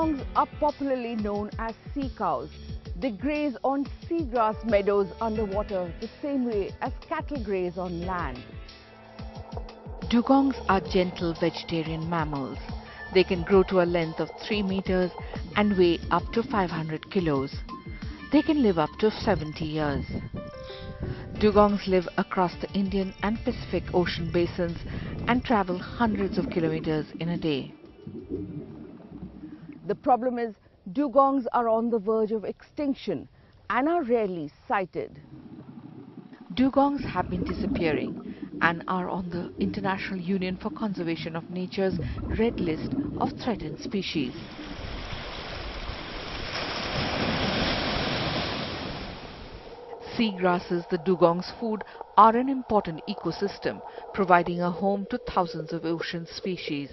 Dugongs are popularly known as sea cows. They graze on seagrass meadows underwater the same way as cattle graze on land. Dugongs are gentle vegetarian mammals. They can grow to a length of 3 meters and weigh up to 500 kilos. They can live up to 70 years. Dugongs live across the Indian and Pacific Ocean basins and travel hundreds of kilometers in a day. The problem is, dugongs are on the verge of extinction and are rarely sighted. Dugongs have been disappearing and are on the International Union for Conservation of Nature's Red List of Threatened Species. Seagrasses, the dugong's food, are an important ecosystem, providing a home to thousands of ocean species.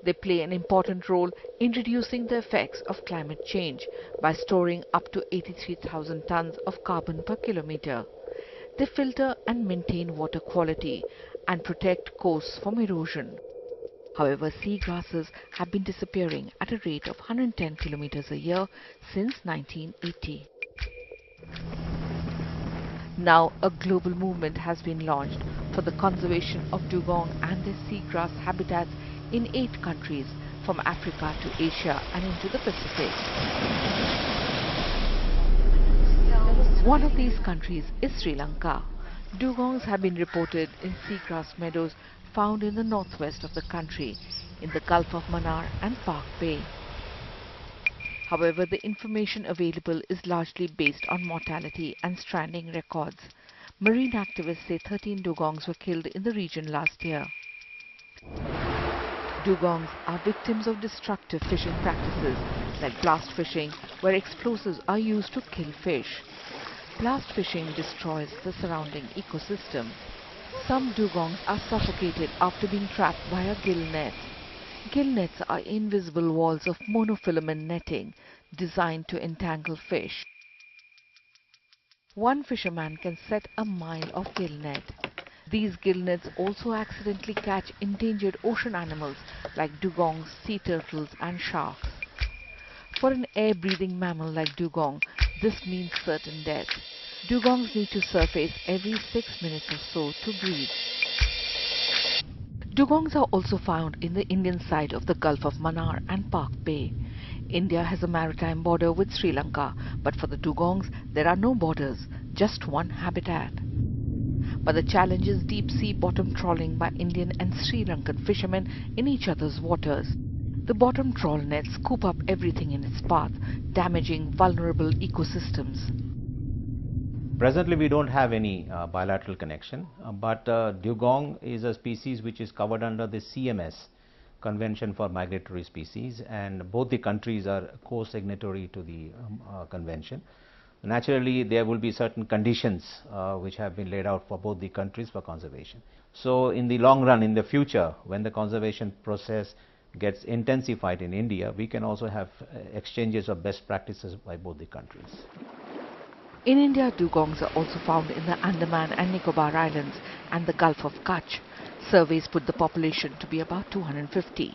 They play an important role in reducing the effects of climate change by storing up to 83,000 tons of carbon per kilometer. They filter and maintain water quality and protect coasts from erosion. However, seagrasses have been disappearing at a rate of 110 kilometers a year since 1980. Now, a global movement has been launched for the conservation of dugong and their seagrass habitats in 8 countries, from Africa to Asia and into the Pacific. One of these countries is Sri Lanka. Dugongs have been reported in seagrass meadows found in the northwest of the country, in the Gulf of Mannar and Park Bay. However, the information available is largely based on mortality and stranding records. Marine activists say 13 dugongs were killed in the region last year. Dugongs are victims of destructive fishing practices like blast fishing, where explosives are used to kill fish. Blast fishing destroys the surrounding ecosystem. Some dugongs are suffocated after being trapped by a gill net. Gill nets are invisible walls of monofilament netting designed to entangle fish. One fisherman can set a mile of gill net. These gill nets also accidentally catch endangered ocean animals like dugongs, sea turtles and sharks. For an air-breathing mammal like dugong, this means certain death. Dugongs need to surface every 6 minutes or so to breathe. Dugongs are also found in the Indian side of the Gulf of Mannar and Park Bay. India has a maritime border with Sri Lanka, but for the dugongs there are no borders, just one habitat. But the challenge is deep-sea bottom trawling by Indian and Sri Lankan fishermen in each other's waters. The bottom trawl nets scoop up everything in its path, damaging vulnerable ecosystems. Presently, we don't have any bilateral connection, but dugong is a species which is covered under the CMS, Convention for Migratory Species, and both the countries are co-signatory to the convention. Naturally, there will be certain conditions which have been laid out for both the countries for conservation. So, in the long run, in the future, when the conservation process gets intensified in India, we can also have exchanges of best practices by both the countries. In India, dugongs are also found in the Andaman and Nicobar Islands and the Gulf of Kutch. Surveys put the population to be about 250.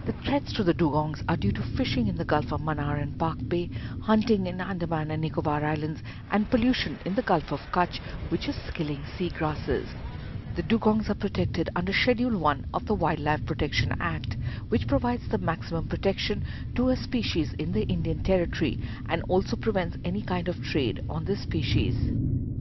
The threats to the dugongs are due to fishing in the Gulf of Mannar and Park Bay, hunting in Andaman and Nicobar Islands, and pollution in the Gulf of Kutch, which is killing seagrasses. The dugongs are protected under Schedule 1 of the Wildlife Protection Act, which provides the maximum protection to a species in the Indian territory and also prevents any kind of trade on this species.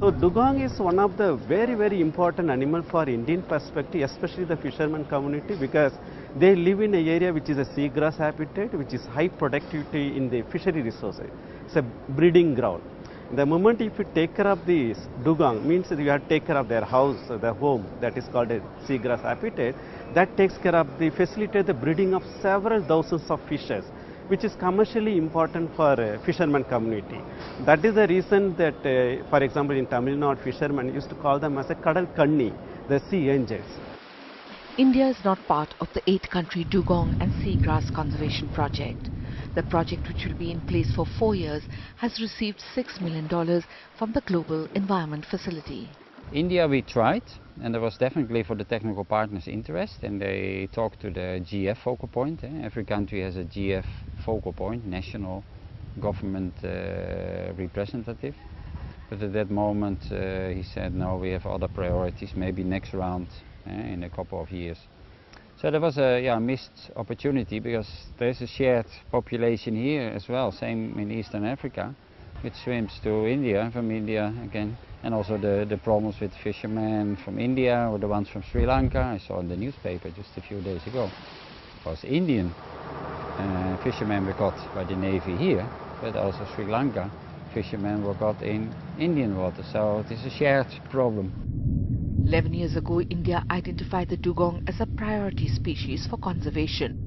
So dugong is one of the very important animal for Indian perspective, especially the fisherman community, because they live in an area which is a seagrass habitat, which is high productivity in the fishery resources. It's a breeding ground. The moment if you take care of the dugong, means that you have to take care of their house, their home, that is called a seagrass habitat. That takes care of the facilitate the breeding of several thousands of fishes, which is commercially important for fisherman community. That is the reason that, for example, in Tamil Nadu, fishermen used to call them as a kadal kanni, the sea angels. India is not part of the 8-country dugong and seagrass conservation project. The project, which will be in place for 4 years, has received $6 million from the Global Environment Facility. India we tried, and there was definitely for the technical partners interest, and they talked to the GF focal point. Every country has a GF focal point, national government representative. But at that moment he said, no, we have other priorities, maybe next round in a couple of years. So there was a missed opportunity, because there's a shared population here as well, same in Eastern Africa, which swims to India, from India again, and also the problems with fishermen from India or the ones from Sri Lanka. I saw in the newspaper just a few days ago, it was Indian fishermen were caught by the Navy here, but also Sri Lanka fishermen were caught in Indian water, so it is a shared problem. 11 years ago, India identified the dugong as a priority species for conservation.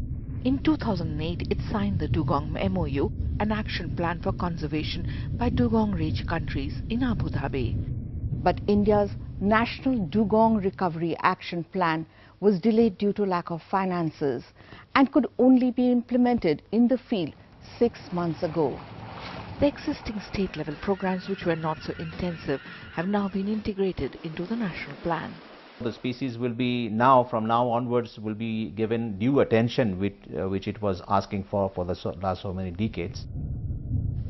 In 2008, it signed the Dugong MOU, an action plan for conservation by dugong-rich countries in Abu Dhabi. But India's National Dugong Recovery Action Plan was delayed due to lack of finances and could only be implemented in the field 6 months ago. The existing state-level programs, which were not so intensive, have now been integrated into the national plan. The species will be from now onwards, will be given due attention which it was asking for the last so many decades.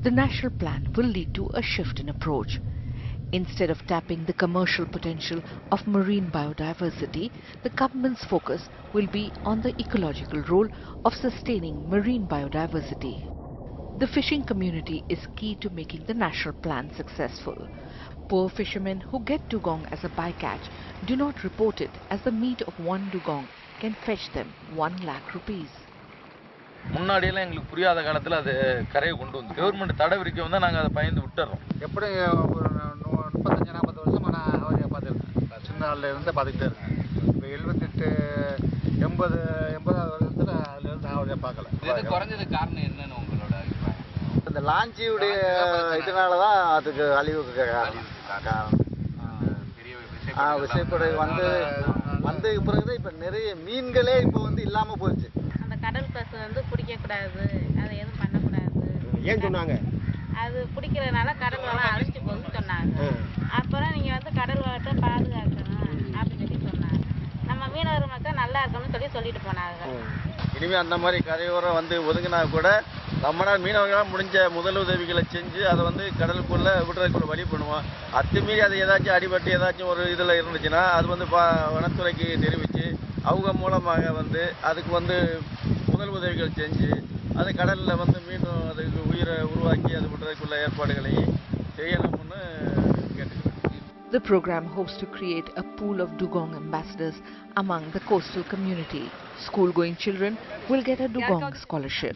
The national plan will lead to a shift in approach. Instead of tapping the commercial potential of marine biodiversity, the government's focus will be on the ecological role of sustaining marine biodiversity. The fishing community is key to making the national plan successful. Poor fishermen who get dugong as a bycatch do not report it, as the meat of one dugong can fetch them 1 lakh rupees. முன்னாடியெல்லாம் எங்களுக்கு புரியாத காலத்தில் அது கரையை கொண்டு வந்து government தடை விரிக்க வந்தால் நாங்கள் அதை பயந்து விட்டுறோம். எப்படி ஒரு 35-40 வருஷமாக நான் அவரை பார்த்துருக்கேன். சின்ன நாளில் இருந்து பார்த்துக்கிட்டே இருக்கேன். இப்போ 80 வருஷத்தில் அதுலேருந்து அவரை பார்க்கல. இது குறைஞ்சது காரணம் என்னன்னு உங்களோட அபிப்பிராயம்? இந்த லாஞ்சியுடைய இதனால தான் அதுக்கு அழிவுக்கு காரணம். விசைப்படகு வந்து பிறகு இப்போ நிறைய மீன்களே இப்போ வந்து இல்லாமல் போயிடுச்சு. அந்த கடல் பசு வந்து பிடிக்கக்கூடாது, அதை எதுவும் பண்ணக்கூடாது. ஏன் சொன்னாங்க? அது பிடிக்கிறதுனால கடல் வளம் அழிச்சு போகுதுன்னு சொன்னாங்க. அப்புறம் நீங்கள் வந்து கடல் வளத்தை பாதுகாக்கணும் அப்படின்னு சொல்லி சொன்னாங்க. நம்ம மீனவர் மக்கள் நல்லா இருக்கணும்னு சொல்லிட்டு போனாங்க. இனிமேல் அந்த மாதிரி கரையோரம் வந்து ஒதுங்கினா கூட நம்மளால் மீனவர்களால் முடிஞ்ச முதலுதவிகளை செஞ்சு அதை வந்து கடலுக்குள்ளே விடுறதுக்குள்ள வழி பண்ணுவோம். அத்துமீறி அது ஏதாச்சும் அடிபட்டு ஏதாச்சும் ஒரு இதில் இருந்துச்சுன்னா அது வந்து வனத்துறைக்கு தெரிவித்து அவங்க மூலமாக வந்து அதுக்கு வந்து முதல் உதவிகள் செஞ்சு அது கடலில் வந்து மீண்டும் அதுக்கு உயிரை உருவாக்கி அது விடுறதுக்குள்ள ஏற்பாடுகளை செய்யணும்னு கேட்டுக்கிறேன். The program hopes to create a pool of dugong ambassadors among the coastal community. School-going children will get a dugong scholarship.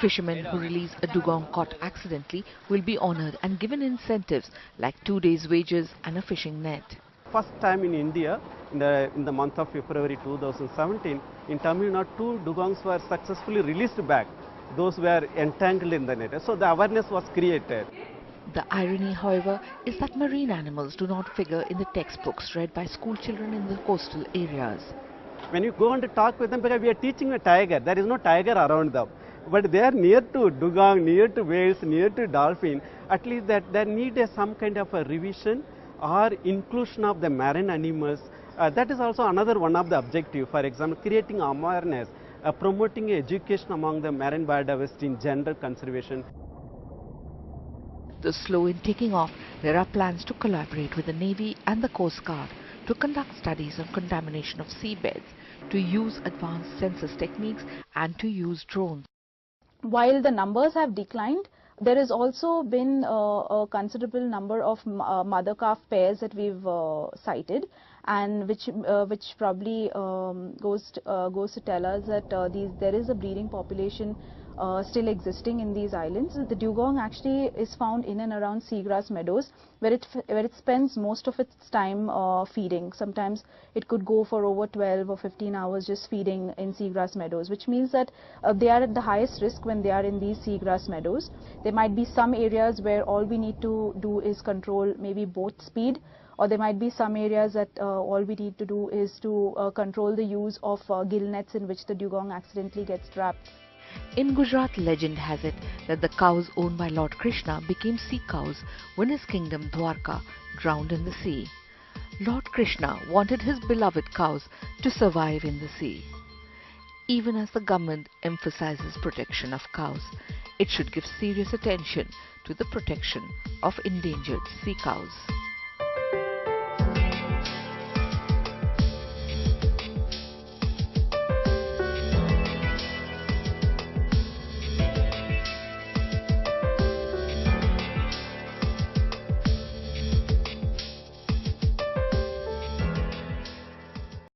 Fishermen who release a dugong caught accidentally will be honored and given incentives like 2 days' wages and a fishing net. First time in India, in the month of February 2017, in Tamil Nadu, 2 dugongs were successfully released back. Those were entangled in the net. So the awareness was created. The irony, however, is that marine animals do not figure in the textbooks read by school children in the coastal areas. When you go and talk with them, because we are teaching a tiger, there is no tiger around them. But they are near to dugong, near to whales, near to dolphin. At least that there need some kind of a revision or inclusion of the marine animals. That is also another one of the objective. For example, creating awareness, promoting education among the marine biodiversity in general conservation. Though slow in taking off, there are plans to collaborate with the Navy and the Coast Guard to conduct studies on contamination of seabeds, to use advanced census techniques and to use drones. While the numbers have declined, there has also been a considerable number of mother-calf pairs that we've cited, and which probably goes to tell us that there is a breeding population still existing in these islands. The dugong actually is found in and around seagrass meadows, where it spends most of its time feeding. Sometimes it could go for over 12 or 15 hours just feeding in seagrass meadows, which means that they are at the highest risk when they are in these seagrass meadows. There might be some areas where all we need to do is control maybe boat speed, or there might be some areas that all we need to do is to control the use of gill nets in which the dugong accidentally gets trapped. In Gujarat, legend has it that the cows owned by Lord Krishna became sea cows when his kingdom Dwarka drowned in the sea. Lord Krishna wanted his beloved cows to survive in the sea. Even as the government emphasizes protection of cows, it should give serious attention to the protection of endangered sea cows.